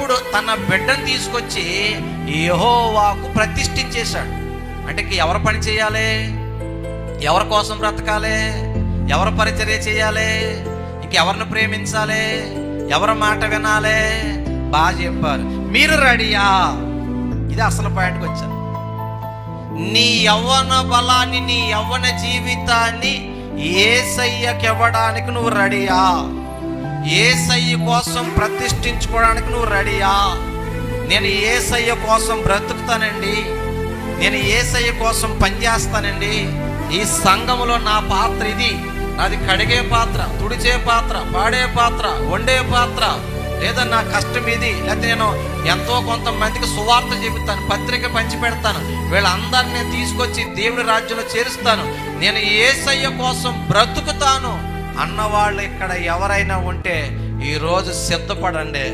ఇప్పుడు తన బిడ్డను తీసుకొచ్చి యెహోవాకు ప్రతిష్ఠించేశాడు. అంటే ఎవరు పని చేయాలి, ఎవరి కోసం బ్రతకాలి, ఎవరు పరిచర్య చేయాలి, ఇంకెవరిని ప్రేమించాలి, ఎవరి మాట వినాలి? బాగా చెప్పారు. మీరు రెడీయా? ఇది అసలు పాయింట్కి వచ్చాను. నీ యవ్వన బలాన్ని, నీ యవ్వన జీవితాన్ని యేసయ్యకి ఇవ్వడానికి నువ్వు రెడీయా? యేసయ్య కోసం ప్రతిష్ఠించుకోవడానికి నువ్వు రెడీయా? నేను యేసయ్య కోసం బ్రతుకుతానండి, నేను యేసయ్య కోసం పనిచేస్తానండి, ఈ సంఘములో నా పాత్ర ఇది, నాది కడిగే పాత్ర, తుడిచే పాత్ర, పాడే పాత్ర, వండే పాత్ర, లేదా నా కష్టం ఇది, లేకపోతే నేను ఎంతో కొంతమందికి సువార్త చెబుతాను, పత్రిక పంచి పెడతాను, వీళ్ళందరినీ తీసుకొచ్చి దేవుని రాజ్యంలో చేరుస్తాను, నేను యేసయ్య కోసం బ్రతుకుతాను అన్నవాళ్ళు ఇక్కడ ఎవరైనా ఉంటే ఈరోజు సిద్ధపడండి.